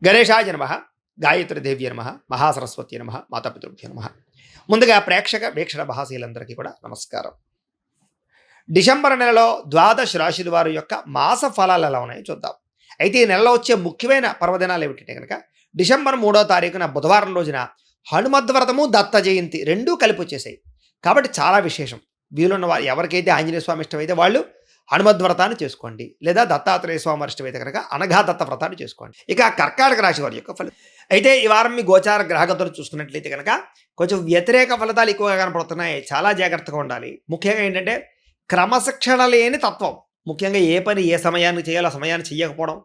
గణేశాయ నమః, గాయత్రీదేవ్యై నమః, మహాసరస్వత్యై నమః, మాతాపితృభ్యో నమః. ముందుగా ప్రేక్షక వీక్షణ మహాశీలందరికీ కూడా నమస్కారం. డిసెంబర్ నెలలో ద్వాదశ రాశుల వారి యొక్క మాస ఫలాలు ఎలా ఉన్నాయో చూద్దాం. అయితే ఈ నెలలో వచ్చే ముఖ్యమైన పర్వదినాలు ఏమిటంటే కనుక డిసెంబర్ 3వ తారీఖున బుధవారం రోజున హనుమద్వ్రతము, దత్త జయంతి రెండూ కలిపి వచ్చేసాయి. కాబట్టి చాలా విశేషం. వీలున్న వారు ఎవరికైతే ఆంజనేయ స్వామి ఇష్టమైతే వాళ్ళు హనుమద్వ్రతాన్ని చేసుకోండి, లేదా దత్తాత్రేయ స్వామి వారి ఇష్టమైతే కనుక అనఘా దత్త వ్రతాన్ని చేసుకోండి. ఇక కర్కాటక రాశి వారి యొక్క ఫలితం అయితే ఈ వారం మీ గోచార గ్రహగతులు చూసుకున్నట్లయితే కనుక కొంచెం వ్యతిరేక ఫలితాలు ఎక్కువగా కనపడుతున్నాయి. చాలా జాగ్రత్తగా ఉండాలి. ముఖ్యంగా ఏంటంటే క్రమశిక్షణ లేని తత్వం. ముఖ్యంగా ఏ పని ఏ సమయానికి చేయాలో ఆ సమయాన్ని చేయకపోవడం,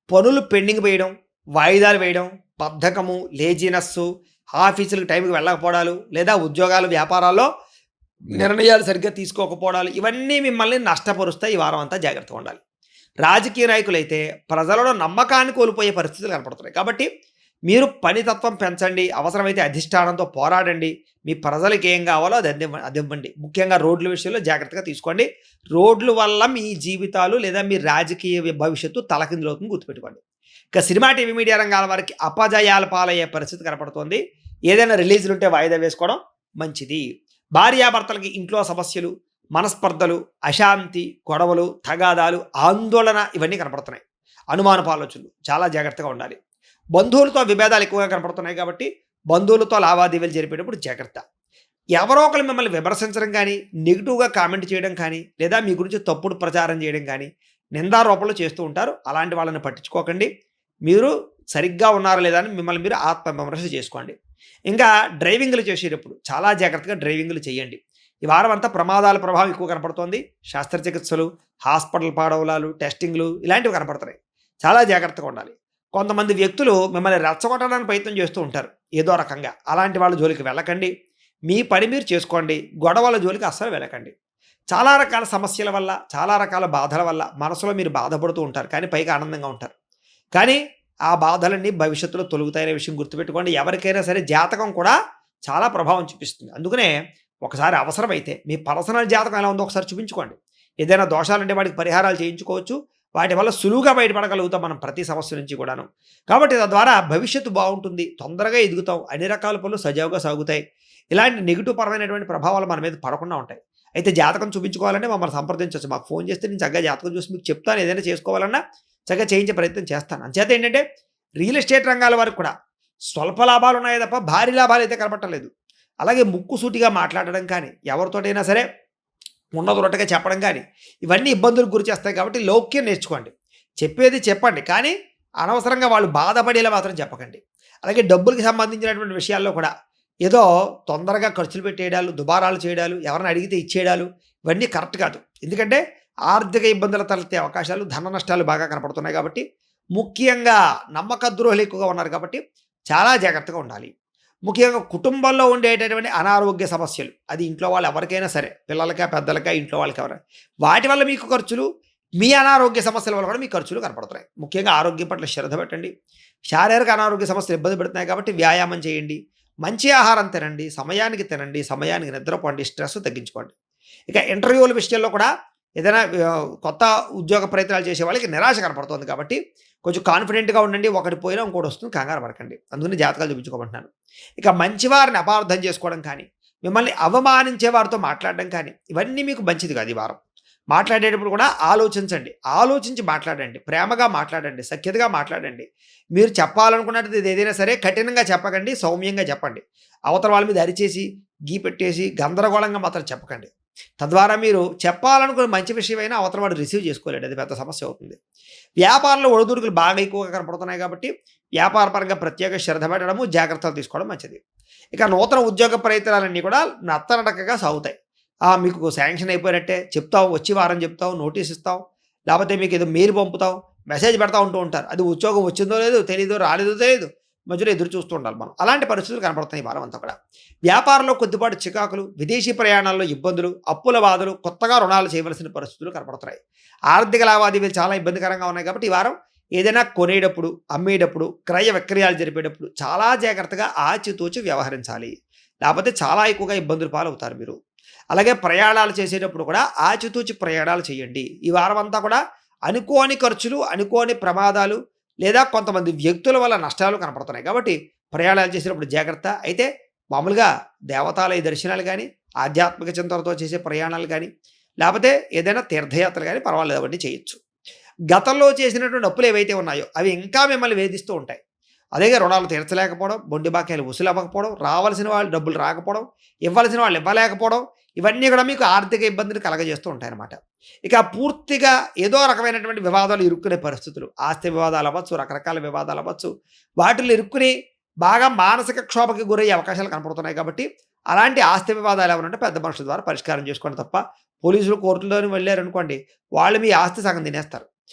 పనులు పెండింగ్ వేయడం, వాయిదాలు వేయడం, బద్ధకము, లేజినెస్సు, ఆఫీసులకు టైంకి వెళ్ళకపోవడాలు, లేదా ఉద్యోగాలు వ్యాపారాల్లో నిర్ణయాలు సరిగ్గా తీసుకోకపోవడాలు, ఇవన్నీ మిమ్మల్ని నష్టపరుస్తాయి. ఈ వారం అంతా జాగ్రత్తగా ఉండాలి. రాజకీయ నాయకులైతే ప్రజలలో నమ్మకాన్ని కోల్పోయే పరిస్థితులు కనపడుతున్నాయి. కాబట్టి మీరు పనితత్వం పెంచండి. అవసరమైతే అధిష్టానంతో పోరాడండి. మీ ప్రజలకు ఏం కావాలో అది ఇవ్వండి. ముఖ్యంగా రోడ్ల విషయంలో జాగ్రత్తగా తీసుకోండి. రోడ్ల వల్ల మీ జీవితాలు లేదా మీ రాజకీయ భవిష్యత్తు తలకిందులవుతుంది, గుర్తుపెట్టుకోండి. ఇక సినిమా, టీవీ, మీడియా రంగాల వారికి అపజయాల పాలయ్యే పరిస్థితి కనపడుతోంది. ఏదైనా రిలీజులు ఉంటే వాయిదా వేసుకోవడం మంచిది. భార్యాభర్తలకి ఇంట్లో సమస్యలు, మనస్పర్ధలు, అశాంతి, గొడవలు, తగాదాలు, ఆందోళన ఇవన్నీ కనపడుతున్నాయి. అనుమానపు ఆలోచనలు, చాలా జాగ్రత్తగా ఉండాలి. బంధువులతో విభేదాలు ఎక్కువగా కనపడుతున్నాయి. కాబట్టి బంధువులతో లావాదేవీలు జరిపేటప్పుడు జాగ్రత్త. ఎవరో ఒకరు మిమ్మల్ని విమర్శించడం కానీ, నెగిటివ్గా కామెంట్ చేయడం కానీ, లేదా మీ గురించి తప్పుడు ప్రచారం చేయడం కానీ, నిందారోపణలు చేస్తూ ఉంటారు. అలాంటి వాళ్ళని పట్టించుకోకండి. మీరు సరిగ్గా ఉన్నారా లేదా అని మిమ్మల్ని మీరు ఆత్మవిమర్శ చేసుకోండి. ఇంకా డ్రైవింగ్లు చేసేటప్పుడు చాలా జాగ్రత్తగా డ్రైవింగ్లు చేయండి. ఈ వారం అంతా ప్రమాదాల ప్రభావం ఎక్కువ కనపడుతోంది. శస్త్రచికిత్సలు, హాస్పిటల్ పాడవలాలు, టెస్టింగ్లు ఇలాంటివి కనపడుతున్నాయి. చాలా జాగ్రత్తగా ఉండాలి. కొంతమంది వ్యక్తులు మిమ్మల్ని రెచ్చగొట్టడానికి ప్రయత్నం చేస్తూ ఉంటారు ఏదో రకంగా. అలాంటి వాళ్ళ జోలికి వెళ్ళకండి. మీ పని మీరు చేసుకోండి. గొడవల జోలికి అస్సలు వెళ్ళకండి. చాలా రకాల సమస్యల వల్ల, చాలా రకాల బాధల వల్ల మనసులో మీరు బాధపడుతూ ఉంటారు, కానీ పైగా ఆనందంగా ఉంటారు. కానీ ఆ బాధలన్నీ భవిష్యత్తులో తొలుగుతాయనే విషయం గుర్తుపెట్టుకోండి. ఎవరికైనా సరే జాతకం కూడా చాలా ప్రభావం చూపిస్తుంది. అందుకనే ఒకసారి అవసరమైతే మీ పర్సనల్ జాతకం ఎలా ఉందో ఒకసారి చూపించుకోండి. ఏదైనా దోషాలుంటే వాటికి పరిహారాలు చేయించుకోవచ్చు. వాటి వల్ల సులువుగా బయటపడగలుగుతాం మనం ప్రతి సమస్య నుంచి కూడాను. కాబట్టి తద్వారా భవిష్యత్తు బాగుంటుంది, తొందరగా ఎదుగుతాం, అన్ని రకాల పనులు సజావుగా సాగుతాయి. ఇలాంటి నెగిటివ్ పరమైనటువంటి ప్రభావాలు మన మీద పడకుండా ఉంటాయి. అయితే జాతకం చూపించుకోవాలంటే మమ్మల్ని సంప్రదించవచ్చు. మాకు ఫోన్ చేస్తే నేను చక్కగా జాతకం చూసి మీకు చెప్తాను. ఏదైనా చేసుకోవాలన్నా చక్కగా చేయించే ప్రయత్నం చేస్తాను. అంచేత ఏంటంటే రియల్ ఎస్టేట్ రంగాల వరకు కూడా స్వల్ప లాభాలు ఉన్నాయే తప్ప భారీ లాభాలు అయితే కనపట్టలేదు. అలాగే ముక్కుసూటిగా మాట్లాడడం కానీ, ఎవరితోటైనా సరే ఉన్నదొరటగా చెప్పడం కానీ, ఇవన్నీ ఇబ్బందులకు గురి చేస్తాయి. కాబట్టి లౌక్యం నేర్చుకోండి. చెప్పేది చెప్పండి, కానీ అనవసరంగా వాళ్ళు బాధపడేలా మాత్రం చెప్పకండి. అలాగే డబ్బులకి సంబంధించినటువంటి విషయాల్లో కూడా ఏదో తొందరగా ఖర్చులు పెట్టేయడాలు, దుబారాలు చేయడాలు, ఎవరైనా అడిగితే ఇచ్చేయడాలు ఇవన్నీ కరెక్ట్ కాదు. ఎందుకంటే ఆర్థిక ఇబ్బందులు తలెత్తే అవకాశాలు, ధన నష్టాలు బాగా కనపడుతున్నాయి. కాబట్టి ముఖ్యంగా నమ్మక ద్రోహులు ఎక్కువగా ఉన్నారు. కాబట్టి చాలా జాగ్రత్తగా ఉండాలి. ముఖ్యంగా కుటుంబంలో ఉండేటటువంటి అనారోగ్య సమస్యలు, అది ఇంట్లో వాళ్ళు ఎవరికైనా సరే, పిల్లలకా పెద్దలకా ఇంట్లో వాళ్ళకి ఎవరైనా, వాటి వల్ల మీకు ఖర్చులు, మీ అనారోగ్య సమస్యల వల్ల కూడా మీ ఖర్చులు కనపడుతున్నాయి. ముఖ్యంగా ఆరోగ్యం పట్ల శ్రద్ధ పెట్టండి. శారీరక అనారోగ్య సమస్యలు ఇబ్బంది పెడుతున్నాయి. కాబట్టి వ్యాయామం చేయండి, మంచి ఆహారం తినండి, సమయానికి నిద్రపోండి, స్ట్రెస్ తగ్గించుకోండి. ఇక ఇంటర్వ్యూల విషయంలో కూడా ఏదైనా కొత్త ఉద్యోగ ప్రయత్నాలు చేసే వాళ్ళకి నిరాశ కనపడుతుంది. కాబట్టి కొంచెం కాన్ఫిడెంట్గా ఉండండి. ఒకటి పోయినా ఇంకోటి వస్తుంది, కంగారు పడకండి. అందుకని జాతకాలు చూపించుకోమంటున్నాను. ఇక మంచివారిని అపార్థం చేసుకోవడం కానీ, మిమ్మల్ని అవమానించే వారితో మాట్లాడడం కానీ, ఇవన్నీ మీకు మంచిది కాదు. ఈ వారం మాట్లాడేటప్పుడు కూడా ఆలోచించండి, ఆలోచించి మాట్లాడండి, ప్రేమగా మాట్లాడండి, సఖ్యతగా మాట్లాడండి. మీరు చెప్పాలనుకున్నది ఏదైనా సరే కఠినంగా చెప్పకండి, సౌమ్యంగా చెప్పండి. అవతల వాళ్ళ మీద అరిచేసి, గీ పెట్టేసి, గందరగోళంగా మాత్రం చెప్పకండి. తద్వారా మీరు చెప్పాలనుకున్న మంచి విషయమైనా అవతల వాడు రిసీవ్ చేసుకోలేడు, అది పెద్ద సమస్య అవుతుంది. వ్యాపారంలో ఒడిదుడుకులు బాగా ఎక్కువగా కనపడుతున్నాయి. కాబట్టి వ్యాపారపరంగా ప్రత్యేక శ్రద్ధ పెట్టడము, జాగ్రత్తలు తీసుకోవడం మంచిది. ఇక నూతన ఉద్యోగ ప్రయత్నాలన్నీ కూడా నత్తనడకగా సాగుతాయి. మీకు శాంక్షన్ అయిపోయినట్టే చెప్తాం, వచ్చి వారం చెప్తాం, నోటీస్ ఇస్తాం, లేకపోతే మీకు ఏదో మెయిల్ పంపుతాం, మెసేజ్ పెడతా ఉంటూ ఉంటారు. అది ఉద్యోగం వచ్చిందో లేదో తెలీదో, రాలేదో తెలియదు, మధ్యలో ఎదురు చూస్తూ ఉండాలి మనం. అలాంటి పరిస్థితులు కనపడుతున్నాయి ఈ వారం అంతా కూడా. వ్యాపారంలో కొద్దిపాటు చికాకులు, విదేశీ ప్రయాణాల్లో ఇబ్బందులు, అప్పుల బాధలు, కొత్తగా రుణాలు చేయవలసిన పరిస్థితులు కనపడుతున్నాయి. ఆర్థిక లావాదేవీలు చాలా ఇబ్బందికరంగా ఉన్నాయి. కాబట్టి ఈ వారం ఏదైనా కొనేటప్పుడు, అమ్మేటప్పుడు, క్రయ విక్రయాలు జరిపేటప్పుడు చాలా జాగ్రత్తగా ఆచితూచి వ్యవహరించాలి. లేకపోతే చాలా ఎక్కువగా ఇబ్బందులు పాలవుతారు మీరు. అలాగే ప్రయాణాలు చేసేటప్పుడు కూడా ఆచితూచి ప్రయాణాలు చేయండి. ఈ వారం అంతా కూడా అనుకోని ఖర్చులు, అనుకోని ప్రమాదాలు, లేదా కొంతమంది వ్యక్తుల వల్ల నష్టాలు కనపడుతున్నాయి. కాబట్టి ప్రయాణాలు చేసేటప్పుడు జాగ్రత్త. అయితే మామూలుగా దేవతాలయ దర్శనాలు గానీ, ఆధ్యాత్మిక చింతనతో చేసే ప్రయాణాలు గానీ, లేపోతే ఏదైనా తీర్థయాత్రలు గానీ పర్వాలేదు అవన్నీ చేయొచ్చు. గతంలో చేసినటువంటి అప్పులు ఏవైతే ఉన్నాయో అవి ఇంకా మిమ్మల్ని వేధిస్తూ ఉంటాయి. అదేగా రుణాలు తీర్చలేకపోవడం, మొండి బాకీలు వసూలవ్వకపోవడం, రావాల్సిన వాళ్ళు డబ్బులు రాకపోవడం, ఇవ్వాల్సిన వాళ్ళు ఇవ్వలేకపోవడం, ఇవన్నీ కూడా మీకు ఆర్థిక ఇబ్బందిని కలగజేస్తూ ఉంటాయన్నమాట. ఇక పూర్తిగా ఏదో రకమైనటువంటి వివాదాలు ఇరుక్కునే పరిస్థితులు, ఆస్తి వివాదాలు అవ్వచ్చు, రకరకాల వివాదాలు అవ్వచ్చు, వాటిల్లో ఇరుక్కుని బాగా మానసిక క్షోభకి గురయ్యే అవకాశాలు కనపడుతున్నాయి. కాబట్టి అలాంటి ఆస్తి వివాదాలు ఏమైనా పెద్ద మనుషుల ద్వారా పరిష్కారం చేసుకోండి తప్ప పోలీసులు కోర్టులోని వెళ్ళారనుకోండి, వాళ్ళు మీ ఆస్తి సగం తినేస్తారు.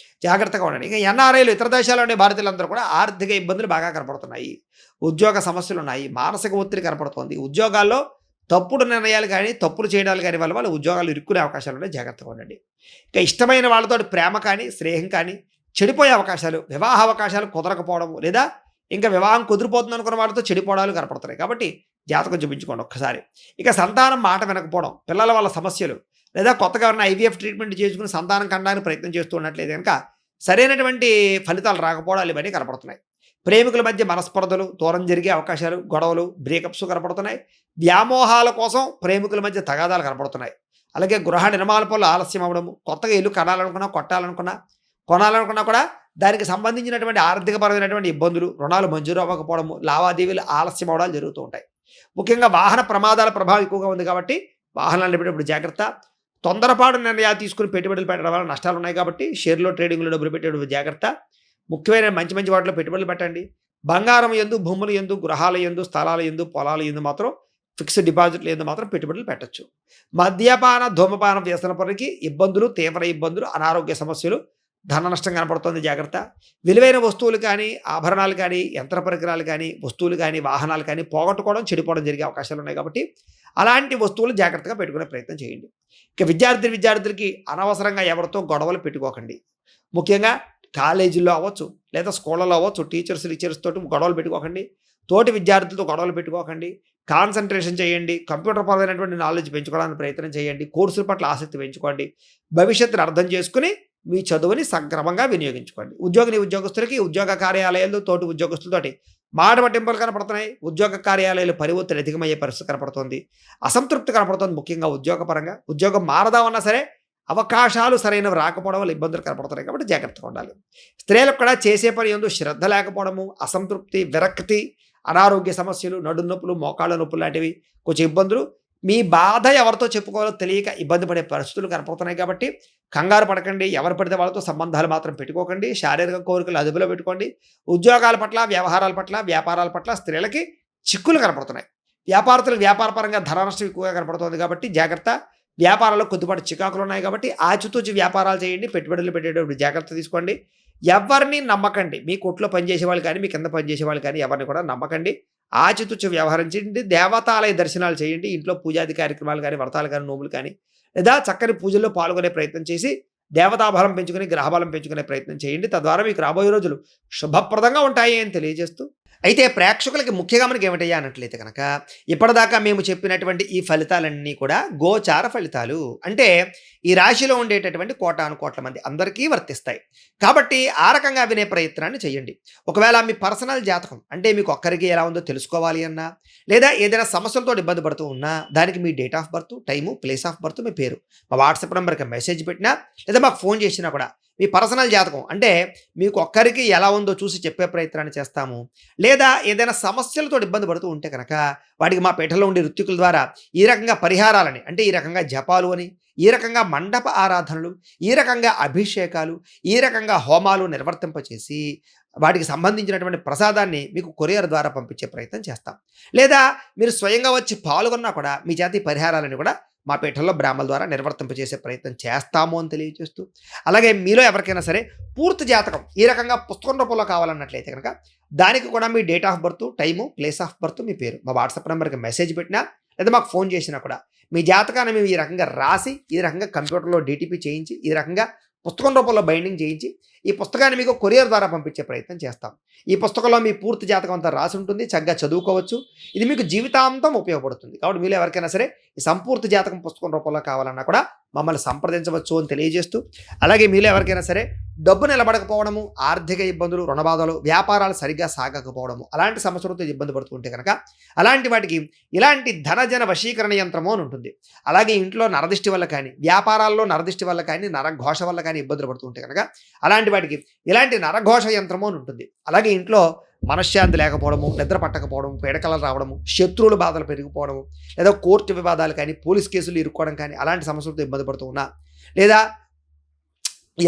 జాగ్రత్తగా ఉండండి. ఇక ఎన్ఆర్ఐలు ఇతర దేశాల్లో ఉండే భారతీయులందరూ కూడా ఆర్థిక ఇబ్బందులు బాగా కనపడుతున్నాయి. ఉద్యోగ సమస్యలు ఉన్నాయి. మానసిక ఒత్తిడి కనపడుతోంది. ఉద్యోగాల్లో తప్పుడు నిర్ణయాలు కానీ, తప్పులు చేయడాలు కానీ వల్ల ఉద్యోగాలు ఇరుక్కునే అవకాశాలు ఉన్నాయి. జాగ్రత్తగా ఉండండి. ఇక ఇష్టమైన వాళ్ళతో ప్రేమ కానీ, స్నేహం కానీ చెడిపోయే అవకాశాలు, వివాహ అవకాశాలు కుదరకపోవడం, లేదా ఇంకా వివాహం కుదిరిపోతుంది అనుకున్న వాళ్ళతో చెడిపోవడాలు కనపడుతున్నాయి. కాబట్టి జాతకం చూపించుకోండి ఒక్కసారి. ఇక సంతానం మాట వినకపోవడం, పిల్లల వల్ల సమస్యలు, లేదా కొత్తగా ఉన్న ఐవీఎఫ్ ట్రీట్మెంట్ చేసుకుని సంతానం కనడానికి ప్రయత్నం చేస్తూ ఉన్నట్లయితే కనుక సరైనటువంటి ఫలితాలు రాకపోవడాలు ఇవన్నీ కనపడుతున్నాయి. ప్రేమికుల మధ్య మనస్పర్ధలు, దూరం జరిగే అవకాశాలు, గొడవలు, బ్రేకప్స్ కనపడుతున్నాయి. వ్యామోహాల కోసం ప్రేమికుల మధ్య తగాదాలు కనపడుతున్నాయి. అలాగే గృహ నిర్మాణ పనులు ఆలస్యం అవ్వడము, కొత్తగా ఇల్లు కనాలనుకున్నా, కొనాలనుకున్నా కూడా దానికి సంబంధించినటువంటి ఆర్థికపరమైనటువంటి ఇబ్బందులు, రుణాలు మంజూరు అవ్వకపోవడము, లావాదేవీలు ఆలస్యం అవ్వడాలు జరుగుతూ ఉంటాయి. ముఖ్యంగా వాహన ప్రమాదాల ప్రభావం ఎక్కువగా ఉంది కాబట్టి వాహనాలు నడిపేటప్పుడు జాగ్రత్త. తొందరపాటు నిర్ణయాలు తీసుకుని పెట్టుబడులు పెట్టడం వల్ల నష్టాలు ఉన్నాయి. కాబట్టి షేర్లో, ట్రేడింగ్లో డబ్బులు పెట్టేటప్పుడు జాగ్రత్త. ముఖ్యమైన మంచి మంచి వాటిలో పెట్టుబడులు పెట్టండి. బంగారం యందు, భూముల యందు, గృహాల యందు, స్థలాల యందు, పొలాల యందు మాత్రం ఫిక్స్డ్ డిపాజిట్లు యందు మాత్రం పెట్టుబడులు పెట్టచ్చు. మద్యపాన, ధూమపాన వ్యసన పనికి ఇబ్బందులు, తీవ్ర ఇబ్బందులు, అనారోగ్య సమస్యలు, ధన నష్టం కనపడుతుంది. జాగ్రత్త. విలువైన వస్తువులు కానీ, ఆభరణాలు కానీ, యంత్ర పరికరాలు కానీ, వస్తువులు కానీ, వాహనాలు కానీ పోగొట్టుకోవడం, చెడిపోవడం జరిగే అవకాశాలు ఉన్నాయి. కాబట్టి అలాంటి వస్తువులు జాగ్రత్తగా పెట్టుకునే ప్రయత్నం చేయండి. ఇక విద్యార్థులకి అనవసరంగా ఎవరితో గొడవలు పెట్టుకోకండి. ముఖ్యంగా కాలేజీల్లో అవ్వచ్చు, లేదా స్కూళ్ళలో అవ్వచ్చు, టీచర్స్ తోటి గొడవలు పెట్టుకోకండి. తోటి విద్యార్థులతో గొడవలు పెట్టుకోకండి. కాన్సన్ట్రేషన్ చేయండి. కంప్యూటర్ పరమైనటువంటి నాలెడ్జ్ పెంచుకోవడానికి ప్రయత్నం చేయండి. కోర్సుల పట్ల ఆసక్తి పెంచుకోండి. భవిష్యత్తును అర్థం చేసుకుని మీ చదువుని సక్రమంగా వినియోగించుకోండి. ఉద్యోగస్తులకి ఉద్యోగ కార్యాలయాల్లో తోటి ఉద్యోగస్తులతోటి మాట పట్టింపులు కనపడుతున్నాయి. ఉద్యోగ కార్యాలయాలు పని ఒత్తిడి అధికమయ్యే పరిస్థితి కనపడుతుంది. అసంతృప్తి కనపడుతుంది. ముఖ్యంగా ఉద్యోగపరంగా ఉద్యోగం మారదామన్నా సరే అవకాశాలు సరైనవి రాకపోవడం వల్ల ఇబ్బందులు కనపడుతున్నాయి. కాబట్టి జాగ్రత్తగా ఉండాలి. స్త్రీలకు కూడా చేసే పని యందు శ్రద్ధ లేకపోవడము, అసంతృప్తి, విరక్తి, అనారోగ్య సమస్యలు, నడు నొప్పులు, మోకాళ్ళ నొప్పులు లాంటివి కొంచెం ఇబ్బందులు. మీ బాధ ఎవరితో చెప్పుకోవాలో తెలియక ఇబ్బంది పడే పరిస్థితులు కనపడుతున్నాయి. కాబట్టి కంగారు పడకండి. ఎవరు పడితే వాళ్ళతో సంబంధాలు మాత్రం పెట్టుకోకండి. శారీరక కోరికలు అదుపులో పెట్టుకోండి. ఉద్యోగాల పట్ల, వ్యవహారాల పట్ల, వ్యాపారాల పట్ల స్త్రీలకి చిక్కులు కనపడుతున్నాయి. వ్యాపారస్తులకు వ్యాపారపరంగా ధన నష్టం ఎక్కువగా కనపడుతుంది. కాబట్టి జాగ్రత్త. వ్యాపారాల్లో కొద్దిపాటి చికాకులు ఉన్నాయి. కాబట్టి ఆచితూచి వ్యాపారాలు చేయండి. పెట్టుబడులు పెట్టేటప్పుడు జాగ్రత్త తీసుకోండి. ఎవరిని నమ్మకండి. మీ కొట్లో పనిచేసే వాళ్ళు కానీ, మీ కింద పనిచేసే వాళ్ళు కానీ ఎవరిని కూడా నమ్మకండి. ఆచితూచి వ్యవహరించండి. దేవతాలయ దర్శనాలు చేయండి. ఇంట్లో పూజాది కార్యక్రమాలు కానీ, వ్రతాలు కానీ, నోములు కానీ, లేదా చక్కని పూజల్లో పాల్గొనే ప్రయత్నం చేసి దేవతాబలం పెంచుకుని, గ్రహబలం పెంచుకునే ప్రయత్నం చేయండి. తద్వారా మీకు రాబోయే రోజులు శుభప్రదంగా ఉంటాయి అని తెలియజేస్తూ, అయితే ప్రేక్షకులకి ముఖ్య గమనిక ఏమిటయ్యా అన్నట్లయితే కనుక ఇప్పటిదాకా మేము చెప్పినటువంటి ఈ ఫలితాలన్నీ కూడా గోచార ఫలితాలు. అంటే ఈ రాశిలో ఉండేటటువంటి కోటాను కోట్ల మంది అందరికీ వర్తిస్తాయి. కాబట్టి ఆ రకంగా వినే ప్రయత్నాన్ని చేయండి. ఒకవేళ మీ పర్సనల్ జాతకం అంటే మీకు ఒక్కరికి ఎలా ఉందో తెలుసుకోవాలి అన్నా, లేదా ఏదైనా సమస్యలతో ఇబ్బంది పడుతూ ఉన్నా దానికి మీ date of birth, time, place of birth, మీ పేరు మా వాట్సాప్ నెంబర్కి మెసేజ్ పెట్టినా, లేదా మాకు ఫోన్ చేసినా కూడా మీ పర్సనల్ జాతకం అంటే మీకు ఒక్కరికి ఎలా ఉందో చూసి చెప్పే ప్రయత్నాన్ని చేస్తాము. లేదా ఏదైనా సమస్యలతో ఇబ్బంది పడుతూ ఉంటే కనుక వాటికి మా పీఠంలో ఉండే ఋత్వికుల ద్వారా ఈ రకంగా పరిహారాలని, అంటే ఈ రకంగా జపాలు అని, ఈ రకంగా మండప ఆరాధనలు, ఈ రకంగా అభిషేకాలు, ఈ రకంగా హోమాలు నిర్వర్తింపచేసి వాటికి సంబంధించినటువంటి ప్రసాదాన్ని మీకు కొరియర్ ద్వారా పంపించే ప్రయత్నం చేస్తాం. లేదా మీరు స్వయంగా వచ్చి పాల్గొన్నా కూడా మీ చేత ఈ పరిహారాలని కూడా మా పీఠంలో బ్రాహ్మణుల ద్వారా నిర్వర్తింపచేసే ప్రయత్నం చేస్తాము అని తెలియజేస్తూ, అలాగే మీలో ఎవరికైనా సరే పూర్తి జాతకం ఈ రకంగా పుస్తకం రూపంలో కావాలన్నట్లయితే కనుక దానికి కూడా మీ date of birth, time, place of birth, మీ పేరు మా వాట్సాప్ నెంబర్కి మెసేజ్ పెట్టినా, లేదా మాకు ఫోన్ చేసినా కూడా మీ జాతకాన్ని మేము ఈ రకంగా రాసి, ఈ రకంగా కంప్యూటర్లో డీటీపీ చేయించి, ఈ రకంగా పుస్తకం రూపంలో బైండింగ్ చేయించి, ఈ పుస్తకాన్ని మీకు కొరియర్ ద్వారా పంపించే ప్రయత్నం చేస్తాం. ఈ పుస్తకంలో మీ పూర్తి జాతకం అంతా రాసి ఉంటుంది. చక్కగా చదువుకోవచ్చు. ఇది మీకు జీవితాంతం ఉపయోగపడుతుంది. కాబట్టి మీలో ఎవరికైనా సరే ఈ సంపూర్తి జాతకం పుస్తకం రూపంలో కావాలన్నా కూడా మమ్మల్ని సంప్రదించవచ్చు అని తెలియజేస్తూ, అలాగే మీలో ఎవరికైనా సరే డబ్బు నిలబడకపోవడము, ఆర్థిక ఇబ్బందులు, రుణబాధలు, వ్యాపారాలు సరిగ్గా సాగకపోవడము, అలాంటి సమస్యలతో ఇబ్బంది పడుతుంటే కనుక అలాంటి వాటికి ఇలాంటి ధనజన వశీకరణ యంత్రము అని ఉంటుంది. అలాగే ఇంట్లో నరదిష్టి వల్ల కానీ, వ్యాపారాల్లో నరదిష్టి వల్ల కానీ, నరఘోష వల్ల కానీ ఇబ్బందులు పడుతుంటే కనుక అలాంటి వాటికి ఇలాంటి నరఘోష యంత్రము అని ఉంటుంది. అలాగే ఇంట్లో మనశ్శాంతి లేకపోవడము, నిద్ర పట్టకపోవడం, పీడకలలు రావడము, శత్రువుల బాధలు పెరిగిపోవడము, లేదా కోర్టు వివాదాలు కానీ, పోలీస్ కేసులు ఇరుక్కోవడం కానీ అలాంటి సమస్యలతో ఇబ్బంది పడుతూ ఉన్నా, లేదా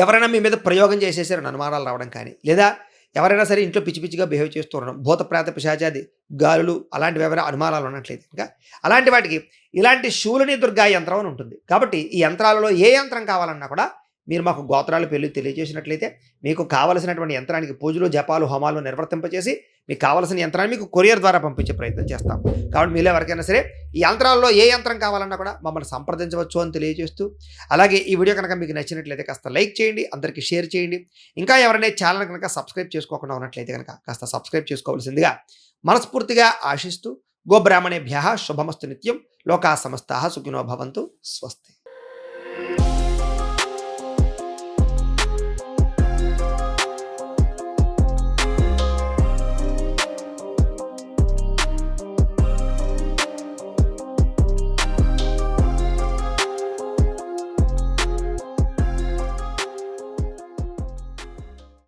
ఎవరైనా మీ మీద ప్రయోగం చేసేసారని అనుమానాలు రావడం కానీ, లేదా ఎవరైనా సరే ఇంట్లో పిచ్చి పిచ్చిగా బిహేవ్ చేస్తూ ఉండడం, భూత ప్రేత పిశాచాది గాలులు అలాంటివి ఎవరైనా అనుమానాలు ఉన్నట్లయితే ఇంకా అలాంటి వాటికి ఇలాంటి శూలిని దుర్గా యంత్రం అని ఉంటుంది. కాబట్టి ఈ యంత్రాలలో ఏ యంత్రం కావాలన్నా కూడా మీరు మాకు గోత్రాలు పేర్లు తెలియజేసినట్లయితే మీకు కావలసినటువంటి యంత్రానికి పూజలు, జపాలు, హోమాలు నిర్వర్తింపచేసి మీకు కావలసిన యంత్రాన్ని మీకు కొరియర్ ద్వారా పంపించే ప్రయత్నం చేస్తాం. కాబట్టి మీలో ఎవరికైనా సరే ఈ యంత్రాల్లో ఏ యంత్రం కావాలన్నా కూడా మమ్మల్ని సంప్రదించవచ్చు అని తెలియజేస్తూ, అలాగే ఈ వీడియో కనుక మీకు నచ్చినట్లయితే కాస్త లైక్ చేయండి, అందరికీ షేర్ చేయండి. ఇంకా ఎవరైనా ఛానల్ కనుక సబ్స్క్రైబ్ చేసుకోకుండా ఉన్నట్లయితే కనుక కాస్త సబ్స్క్రైబ్ చేసుకోవాల్సిందిగా మనస్ఫూర్తిగా ఆశిస్తూ, గోబ్రాహ్మణేభ్యః శుభమస్తు నిత్యం. లోకా సమస్తాః సుఖినో భవంతు. స్వస్తి.